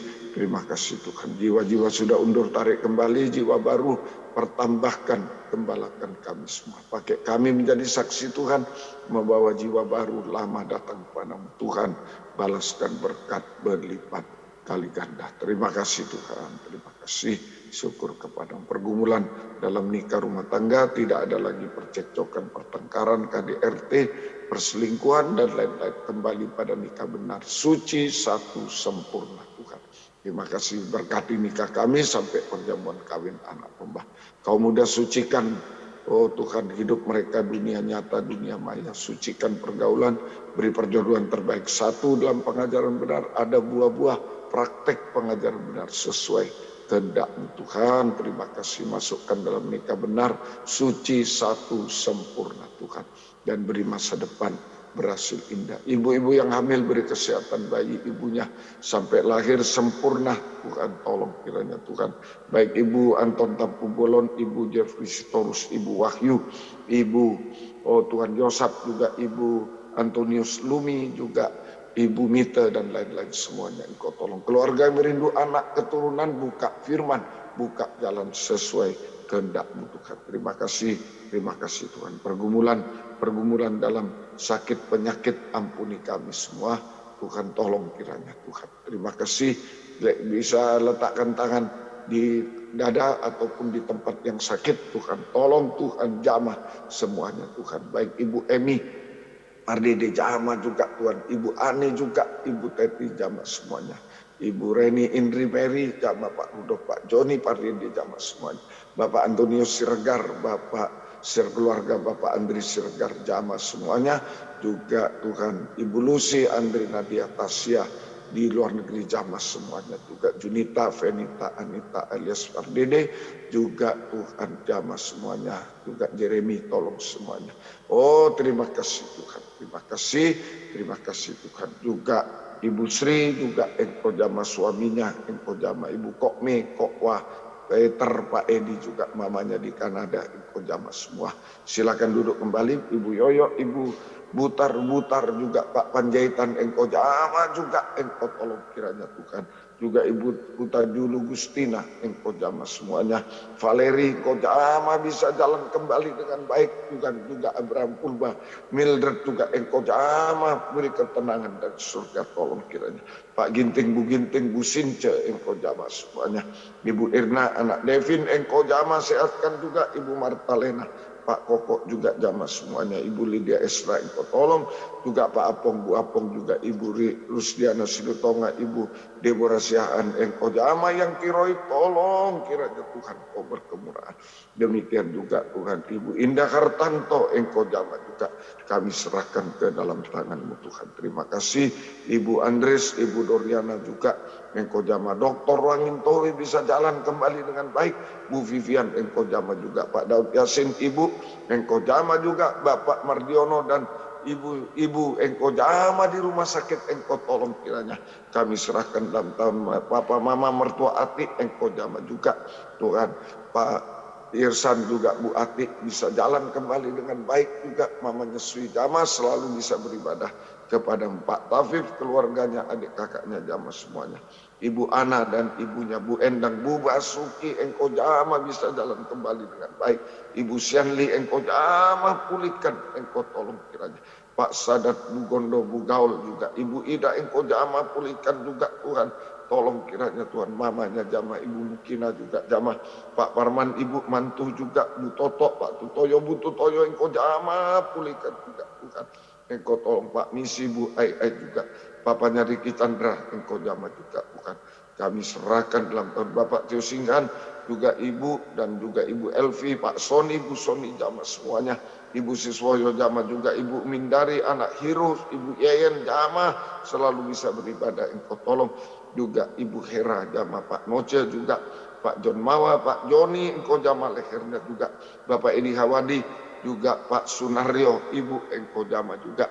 Tuhan. Jiwa-jiwa sudah undur tarik kembali, jiwa baru pertambahkan, gembalakan kami semua. Pakai kami menjadi saksi Tuhan, membawa jiwa baru lama datang kepadamu Tuhan. Balaskan berkat berlipat kali ganda. Terima kasih Tuhan, terima kasih. Syukur kepada pergumulan dalam nikah rumah tangga, tidak ada lagi percekcokan, pertengkaran, KDRT, perselingkuhan dan lain-lain. Kembali pada nikah benar, suci, satu, sempurna Tuhan. Terima kasih, berkati nikah kami sampai perjamuan kawin anak pembah. Kau muda sucikan, oh Tuhan, hidup mereka dunia nyata, dunia maya. Sucikan pergaulan, beri perjodohan terbaik. Satu, dalam pengajaran benar, ada buah-buah praktek pengajaran benar sesuai kehendak-Mu Tuhan. Terima kasih, masukkan dalam nikah benar, suci, satu, sempurna Tuhan. Dan beri masa depan berhasil indah. Ibu-ibu yang hamil beri kesehatan bayi ibunya sampai lahir sempurna Tuhan. Tolong kiranya Tuhan. Baik Ibu Anton Tampu Bolon, Ibu Jeffrey Sitorus, Ibu Wahyu, Ibu Tuhan Yosap, juga Ibu Antonius Lumi, juga Ibu Mita dan lain-lain semuanya Engkau tolong. Keluarga yang merindu anak keturunan, buka firman, buka jalan sesuai kehendak-Mu Tuhan. Terima kasih Tuhan. Pergumulan dalam sakit penyakit, ampuni kami semua. Tuhan tolong kiranya Tuhan. Terima kasih, bisa letakkan tangan di dada ataupun di tempat yang sakit Tuhan. Tolong Tuhan, jamah semuanya Tuhan. Baik Ibu Emi Ardede jamah juga Tuhan, Ibu Ani juga, Ibu Teti jamah semuanya, Ibu Reni Indri Mary jamah, Pak Rudolf, Pak Joni Pardede jamah semuanya, Bapak Antonius Siregar, Bapak sekeluarga Bapak Andri Siregar jamah semuanya, juga Tuhan Ibu Lucy, Andri Nadia Tasya di luar negeri jamah semuanya, juga Junita, Venita, Anita alias Pardede, juga Tuhan jamah semuanya, juga Jeremy tolong semuanya. Oh terima kasih Tuhan, terima kasih Tuhan. Juga Ibu Sri, juga engkau jamah suaminya, engkau jamah Ibu Kokme, Kokwa, Peter, Pak Edi juga mamanya di Kanada, engkau engkau jamah semua. Silakan duduk kembali Ibu Yoyo, Ibu Butar juga Pak Panjaitan engkau jamah juga engkau tolong kiranya Tuhan. Juga Ibu Buta Julu Gustina engkau jamah semuanya. Valeri engkau jamah bisa jalan kembali dengan baik. Juga Abraham Purba, Mildred juga engkau jamah beri ketenangan dan surga tolong kiranya. Pak Ginting, Bu Ginting, Bu Since engkau jamah semuanya. Ibu Irna, anak Devin engkau jamah sehatkan juga. Ibu Martalena, Pak Koko juga jamah semuanya. Ibu Lydia Esra engkau tolong. Juga Pak Apong, Bu Apong juga. Ibu Rusdiana Sidutonga, Ibu Deborah Sihaan engkau jamah. Yang Kiroy tolong kiranya Tuhan kau berkemurahan. Demikian juga Tuhan Ibu Indah Hartanto engkau jamah juga. Kami serahkan ke dalam tangan-Mu Tuhan. Terima kasih Ibu Andres, Ibu Doriana juga engkau jamah. Dr. Wangintowi bisa jalan kembali dengan baik. Bu Vivian engkau jamah juga. Pak Daud Yasin Ibu engkau jamah juga. Bapak Mardiono dan Ibu engkau jamah di rumah sakit engkau tolong kiranya. Kami serahkan dalam tahun Papa Mama Mertua Ati engkau jamah juga Tuhan. Pak Irsan juga Bu Ati bisa jalan kembali dengan baik juga. Mamanya Sui jamah selalu bisa beribadah kepada Pak Tafif, keluarganya, adik kakaknya jamah semuanya. Ibu Ana dan ibunya Bu Endang, Bu Basuki engkau jamah bisa jalan kembali dengan baik. Ibu Sianli engkau jamah pulihkan engkau tolong kiranya. Pak Sadat, Bu Gondo, Bu Gaul juga. Ibu Ida engkau jamah pulihkan juga Tuhan. Tolong kiranya Tuhan. Mamanya jamah, Ibu Mukina juga jamah. Pak Parman, Ibu Mantu juga. Bu Toto, Pak Tutoyo, Bu Tutoyo engkau jamah pulihkan juga Tuhan. Engkau tolong Pak Misi, Bu Ai juga. Papanya Riki Chandra engkau jamah juga Tuhan. Kami serahkan dalam tahun Bapak Tio Singhan, juga Ibu dan juga Ibu Elvi, Pak Soni, Bu Soni jamah semuanya. Ibu Siswoyo jamah juga. Ibu Mindari, anak Hiru, Ibu Yeyen jamah selalu bisa beribadah engkau tolong. Juga Ibu Hera jamah. Pak Noce juga. Pak John Mawa, Pak Joni engkau jamah lehernya juga. Bapak Edi Hawadi juga. Pak Sunario, Ibu engkau jamah juga.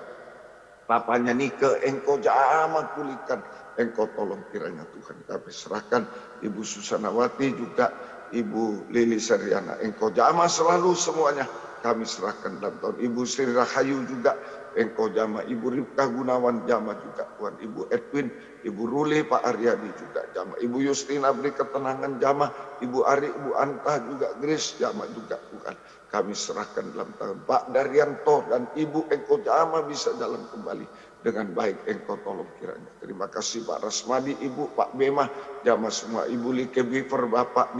Papanya Nike engkau jamah pulihkan engkau tolong kiranya Tuhan. Kami serahkan Ibu Susanawati juga. Ibu Lili Seriana engkau jamah selalu semuanya. Kami serahkan dalam tahun. Ibu Sri Rahayu juga engkau jamah. Ibu Ripka Gunawan jamah juga Tuhan. Ibu Edwin, Ibu Ruli, Pak Aryadi juga jamah. Ibu Justina beri ketenangan jamah. Ibu Ari, Ibu Anta juga Grace jamah juga Tuhan. Kami serahkan dalam tangan Pak Daryanto dan Ibu engkau jamah bisa jalan kembali dengan baik engkau tolong kiranya. Terima kasih Pak Rasmadi, Ibu, Pak Bema jamah semua. Ibu Like Biver, Bapak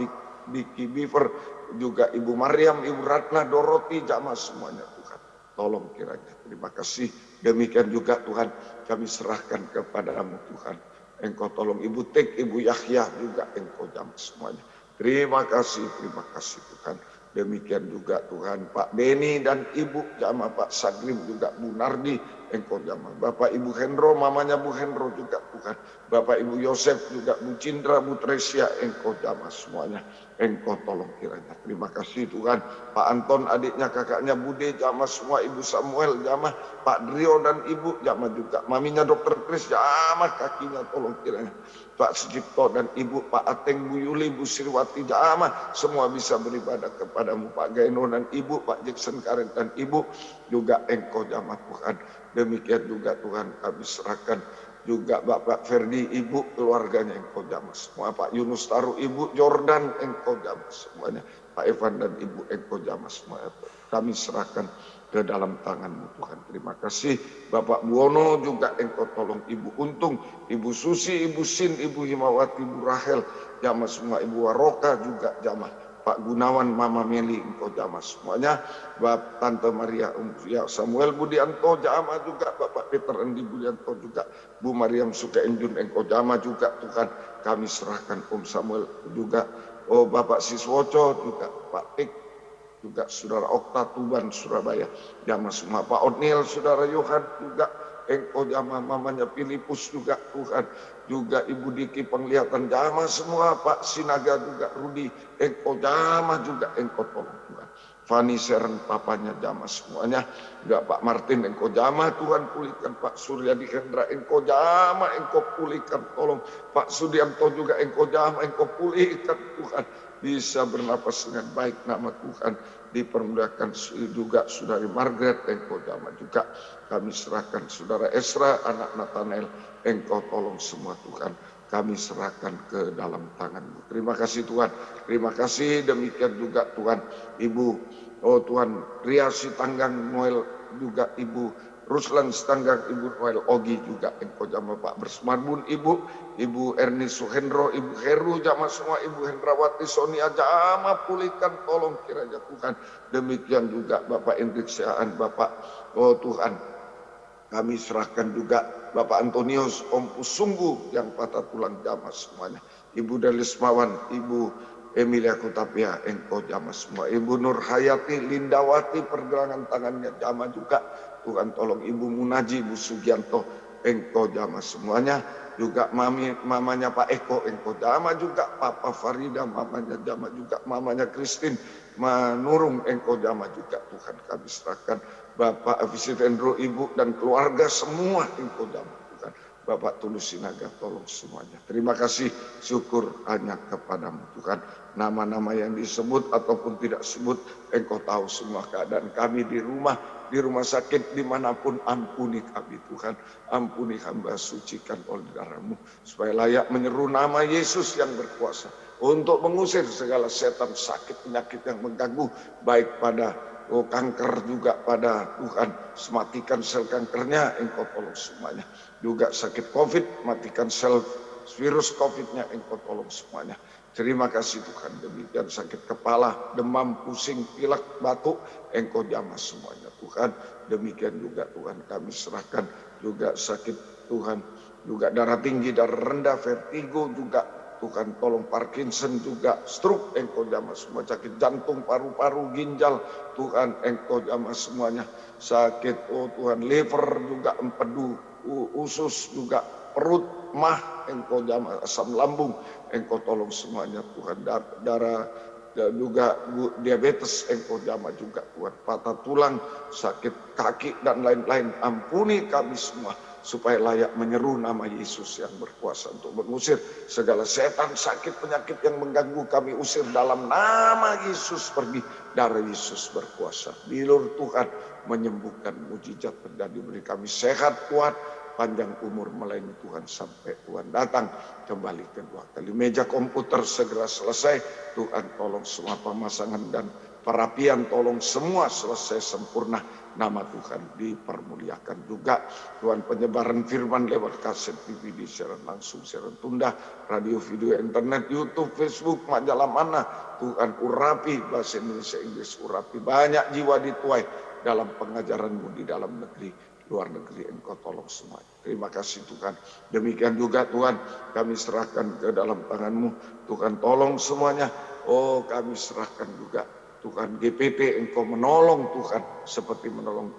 Diki Biver, juga Ibu Mariam, Ibu Ratna, Doroti jamah semuanya Tuhan. Tolong kiranya. Terima kasih. Demikian juga Tuhan kami serahkan kepadamu Tuhan. Engkau tolong Ibu Tek, Ibu Yahya juga engkau jamah semuanya. Terima kasih Tuhan. Demikian juga Tuhan Pak Beni dan Ibu jamah, Pak Saglim juga, Bu Nardi engkau jamah. Bapak Ibu Hendro, mamanya Bu Hendro juga Tuhan. Bapak Ibu Yosef juga, Bu Cindra, Bu Tresia engkau jamah semuanya. Engkau tolong kiranya. Terima kasih Tuhan. Pak Anton, adiknya kakaknya Bude jamah semua. Ibu Samuel jamah. Pak Drio dan Ibu jamah juga. Maminya Dr. Kris jamah kakinya tolong kiranya. Pak Sucipto dan Ibu, Pak Ateng, Bu Yuli, Bu Sriwati jamah semua bisa beribadah kepadamu. Pak Gaino dan Ibu, Pak Jackson Karen dan Ibu juga engkau jamah Tuhan. Demikian juga Tuhan kami serahkan juga Bapak Ferdi, Ibu, keluarganya engkau jamah semua. Pak Yunus Taruh, Ibu Jordan engkau jamah semuanya. Pak Evan dan Ibu engkau jamah semuanya. Kami serahkan ke dalam tangan-Mu Tuhan. Terima kasih Bapak Buwono juga engkau tolong. Ibu Untung, Ibu Susi, Ibu Sin, Ibu Himawati, Ibu Rahel jamah semua. Ibu Waroka juga jamah. Pak Gunawan, Mama Meli engkau jamah semuanya. Bapak Tante Maria, Samuel Budianto jamah juga. Bapak Peter Andi Budianto juga. Bu Mariam Sukainjun engkau jamah juga Tuhan. Kami serahkan Om Samuel juga. Oh Bapak Siswoco juga. Pak Tik juga, Saudara Okta Tuban Surabaya jamah semua. Pak Otniel, Saudara Yohan juga engkau jamah. Mamanya Filipus juga Tuhan. Juga Ibu Diki penglihatan jamah semua. Pak Sinaga juga, Rudi engkau jamah juga engkau tolong Tuhan. Fani Seren papanya jamah semuanya. Juga Pak Martin engkau jamah Tuhan pulihkan. Pak Suryadi Hendra engkau jamah engkau pulihkan tolong. Pak Sudianto juga engkau jamah engkau pulihkan Tuhan. Bisa bernapas dengan baik nama Tuhan. dipermuliakan juga Saudari Margaret, Engkau jamah juga. Kami serahkan Saudara Esra, anak Nathanael, Engkau tolong semua Tuhan. Kami serahkan ke dalam tangan-Mu. Terima kasih Tuhan. Terima kasih, demikian juga Tuhan. Ibu, oh Tuhan, Ria Sitanggang Noel juga Ibu Ruslan Stanggang, Ibu Noel Ogi juga Engkau jamah Pak Bersmarbun, Ibu Erni Suhendro, Ibu Heru jamah semua, Ibu Hendrawati Sonia jamah pulihkan tolong kiranya Tuhan. Demikian juga Bapak Hendrik Siaan, Bapak, oh Tuhan, kami serahkan juga Bapak Antonius Om Pusunggu yang patah tulang jamah semuanya. Ibu Delis Mawan, Ibu Emilia Kutapia, Engkau jamah semua. Ibu Nur Hayati Lindawati, pergelangan tangannya jamah juga. Tuhan tolong Ibu Munaji, Ibu Sugianto, Engkau jamah semuanya. Juga mamanya Pak Eko, Engkau jamah juga. Papa Farida, mamanya jamah juga. Mamanya Christine Manurung, Engkau jamah juga. Tuhan kami serahkan. Bapak Visit Endro, Ibu dan keluarga semua Engkau jamah Tuhan. Bapak Tulus Sinaga tolong semuanya. Terima kasih, syukur hanya kepadamu Tuhan. Nama-nama yang disebut ataupun tidak sebut, Engkau tahu semua keadaan kami di rumah sakit, dimanapun. Ampuni kami Tuhan. Ampuni hamba, sucikan oleh darah-Mu, supaya layak menyeru nama Yesus yang berkuasa untuk mengusir segala setan, sakit, penyakit yang mengganggu, baik pada kanker juga pada Tuhan. Matikan sel kankernya, Engkau tolong semuanya. Juga sakit COVID, matikan sel virus COVID-nya, Engkau tolong semuanya. Terima kasih Tuhan. Demikian sakit kepala, demam, pusing, pilek, batuk, Engkau jamah semuanya Tuhan. Demikian juga Tuhan kami serahkan juga sakit Tuhan, juga darah tinggi, darah rendah, vertigo juga Tuhan tolong, Parkinson juga, stroke Engkau jamah semua, sakit jantung, paru-paru, ginjal Tuhan Engkau jamah semuanya. Sakit oh Tuhan liver juga, empedu, usus juga, perut, mah Engkau jamah, asam lambung Engkau tolong semuanya Tuhan. Darah juga diabetes Engkau jamah juga Tuhan. Patah tulang, sakit kaki dan lain-lain, ampuni kami semua supaya layak menyeru nama Yesus yang berkuasa untuk mengusir segala setan, sakit, penyakit yang mengganggu. Kami usir dalam nama Yesus, pergi. Darah Yesus berkuasa. Bilur Tuhan menyembuhkan, mujizat terjadi, beri kami sehat, kuat, panjang umur melayani Tuhan sampai Tuhan datang kembali kedua kali. Meja komputer segera selesai Tuhan, tolong semua pemasangan dan perapian, tolong semua selesai sempurna. Nama Tuhan dipermuliakan juga Tuhan. Penyebaran firman lewat kaset, DVD, siaran langsung, siaran tunda, radio, video, internet, YouTube, Facebook, majalah mana Tuhan urapi, bahasa Indonesia, Inggris urapi. Banyak jiwa dituai dalam pengajaran-Mu di dalam negeri, luar negeri, Engkau tolong semua. Terima kasih Tuhan. Demikian juga Tuhan kami serahkan ke dalam tangan-Mu Tuhan, tolong semuanya. Oh kami serahkan juga Tuhan GPT, Engkau menolong Tuhan seperti menolong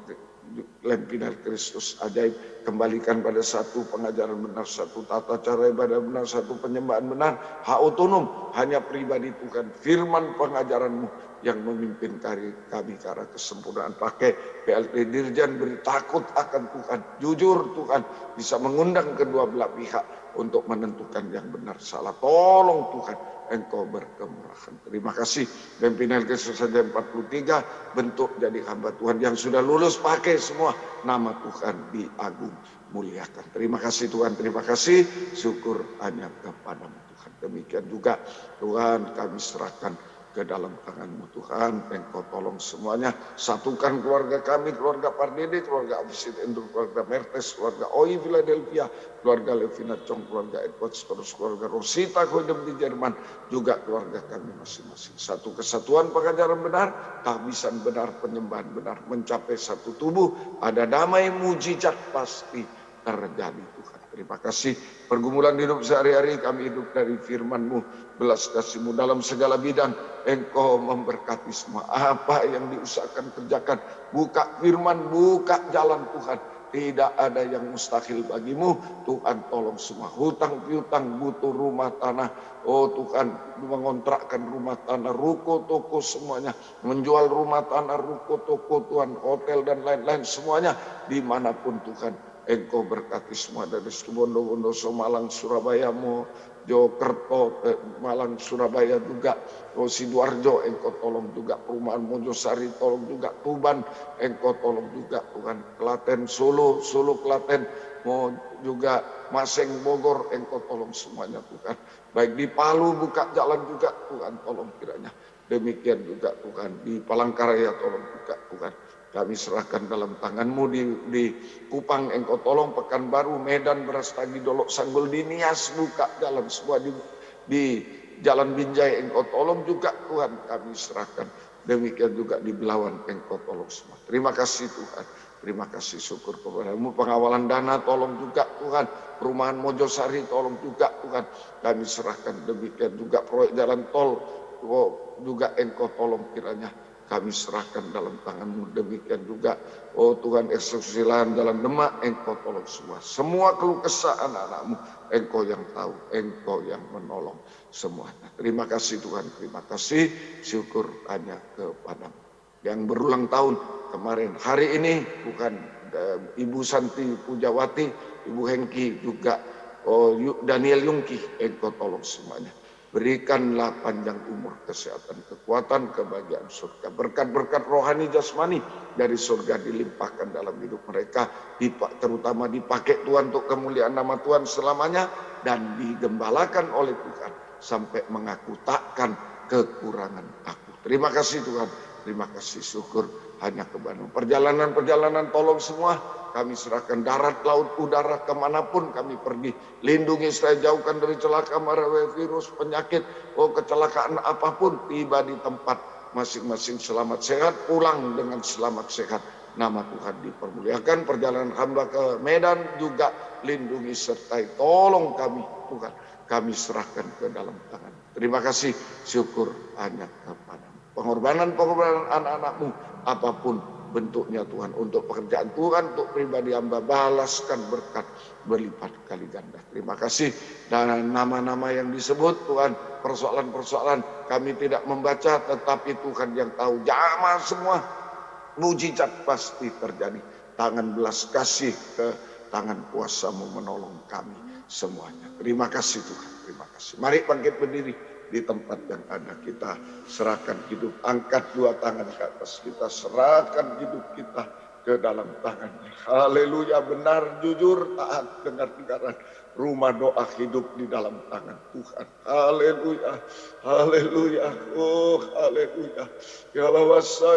Lempinar Kristus ajaib. Kembalikan pada satu pengajaran benar, satu tata cara ibadah benar, satu penyembahan benar, hak otonom hanya pribadi Tuhan. Firman pengajaran-Mu yang memimpin kami ke arah kesempurnaan. Pakai PLT Dirjan, beri takut akan Tuhan, jujur Tuhan, bisa mengundang kedua belah pihak untuk menentukan yang benar salah. Tolong Tuhan, Engkau berkemurahan. Terima kasih. Pimpinan Kristus saja 43 bentuk jadi hamba Tuhan yang sudah lulus, pakai semua. Nama Tuhan diagung muliakan. Terima kasih Tuhan, terima kasih. Syukur hanya kepadamu Tuhan. Demikian juga Tuhan kami serahkan ke dalam tangan-Mu Tuhan. Engkau tolong semuanya. Satukan keluarga kami, keluarga Pardede, keluarga Abisit Endro, keluarga Mertes, keluarga Oi Philadelphia, keluarga Levina Chong, keluarga Edwards, terus keluarga Rosita Kodem di Jerman, juga keluarga kami masing-masing. Satu kesatuan pengajaran benar, tahbisan benar, penyembahan benar, mencapai satu tubuh, ada damai, mujizat pasti terjadi Tuhan. Terima kasih. Pergumulan hidup sehari-hari kami hidup dari firman-Mu, belas kasih-Mu dalam segala bidang. Engkau memberkati semua apa yang diusahakan kerjakan. Buka firman, buka jalan Tuhan. Tidak ada yang mustahil bagimu. Tuhan tolong semua. Hutang piutang, butuh rumah tanah. Oh Tuhan, mengontrakkan rumah tanah, ruko, toko semuanya. Menjual rumah tanah, ruko, toko Tuhan, hotel dan lain-lain semuanya. Dimanapun Tuhan, Engkau berkati semua dari Situbondo, Malang, Surabaya, Mojokerto, Malang, Surabaya juga, Sidoarjo, Engkau tolong juga, perumahan Mojosari, tolong juga, Tuban, Engkau tolong juga, Tuhan, Klaten, Solo, Klaten, mau juga Maseng, Bogor, Engkau tolong semuanya Tuhan. Baik di Palu buka jalan juga Tuhan, tolong kiranya. Demikian juga Tuhan, di Palangkaraya tolong juga Tuhan. Kami serahkan dalam tangan-Mu di Kupang, Engkau tolong, Pekanbaru, Medan, Brastagi, Dolok, Sanggul, di Nias buka jalan semua, di Jalan Binjai Engkau tolong juga Tuhan, kami serahkan. Demikian juga di Belawan Engkau tolong semua. Terima kasih Tuhan, terima kasih, syukur kepada-Mu. Pengawalan dana tolong juga Tuhan, perumahan Mojosari tolong juga Tuhan, kami serahkan. Demikian juga proyek jalan tol juga Engkau tolong kiranya, kami serahkan dalam tangan-Mu. Demikian juga, oh Tuhan, eksekusi lahan Jalan Demak, Engkau tolong semua. Semua keluh kesah anak-anak-Mu, Engkau yang tahu, Engkau yang menolong semuanya. Terima kasih Tuhan, terima kasih, syukur hanya kepada-Mu. Yang berulang tahun kemarin, hari ini bukan Ibu Santi Pujawati, Ibu Hengki juga, Daniel Yungki, Engkau tolong semuanya. Berikanlah panjang umur, kesehatan, kekuatan, kebahagiaan surga. Berkat-berkat rohani jasmani dari surga dilimpahkan dalam hidup mereka. Terutama dipakai Tuhan untuk kemuliaan nama Tuhan selamanya. Dan digembalakan oleh Tuhan sampai mengaku takkan kekurangan aku. Terima kasih Tuhan. Terima kasih, syukur hanya kepada-Mu. Perjalanan-perjalanan tolong semua kami serahkan, darat, laut, udara, kemanapun kami pergi. Lindungi saya, jauhkan dari celaka, mara, virus, penyakit, kecelakaan apapun. Tiba di tempat masing-masing selamat sehat, pulang dengan selamat sehat. Nama Tuhan dipermuliakan. Perjalanan hamba ke Medan juga lindungi sertai, tolong kami Tuhan. Kami serahkan ke dalam tangan. Terima kasih, syukur hanya kepada-Mu. Pengorbanan anak-anak-Mu apapun bentuknya Tuhan, untuk pekerjaan Tuhan, untuk pribadi hamba, balaskan berkat berlipat kali ganda. Terima kasih. Dan nama-nama yang disebut Tuhan, persoalan-persoalan kami tidak membaca, tetapi Tuhan yang tahu. Jamah semua, mujizat pasti terjadi. Tangan belas kasih, ke tangan kuasa-Mu menolong kami semuanya. Terima kasih Tuhan, terima kasih. Mari bangkit berdiri di tempat yang ada, kita serahkan hidup, angkat dua tangan ke atas, kita serahkan hidup kita ke dalam tangan-Nya. Haleluya, benar, jujur, taat, dengar-dengaran, rumah doa hidup di dalam tangan Tuhan. Haleluya, haleluya, oh haleluya, ya lawasa,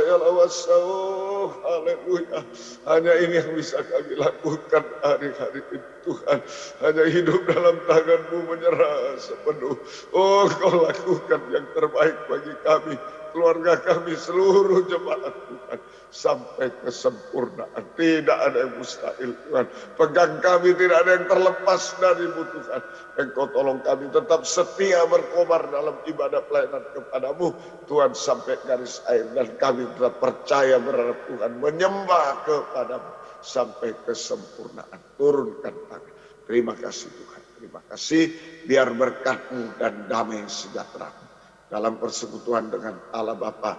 oh haleluya. Hanya ini yang bisa kami lakukan hari-hari ini Tuhan, hanya hidup dalam tangan-Mu, menyerah sepenuh. Oh, Kau lakukan yang terbaik bagi kami, keluarga kami, seluruh jemaat Tuhan, sampai kesempurnaan. Tidak ada yang mustahil Tuhan. Pegang kami, tidak ada yang terlepas dari-Mu Tuhan. Engkau tolong kami tetap setia berkobar dalam ibadah pelayanan kepada-Mu Tuhan, sampai garis akhir. Dan kami tetap percaya, berharap Tuhan, menyembah kepada-Mu sampai kesempurnaan. Turunkan tangan. Terima kasih Tuhan, terima kasih. Biar berkat-Mu dan damai sejahtera dalam persekutuan dengan Allah Bapa,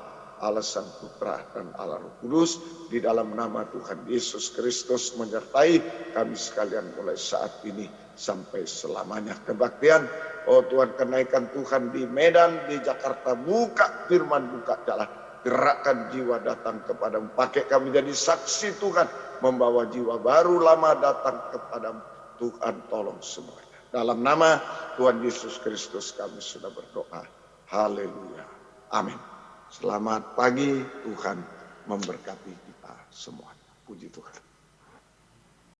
Allah Sang Putra, dan Allah Roh Kudus, di dalam nama Tuhan Yesus Kristus menyertai kami sekalian mulai saat ini sampai selamanya. Kebaktian, oh Tuhan, kenaikan Tuhan di Medan, di Jakarta, buka firman, buka jalan, gerakkan jiwa datang kepada-Mu. Pakai kami jadi saksi Tuhan, membawa jiwa baru lama datang kepada-Mu. Tuhan tolong semuanya. Dalam nama Tuhan Yesus Kristus kami sudah berdoa. Haleluya. Amin. Selamat pagi, Tuhan memberkati kita semuanya. Puji Tuhan.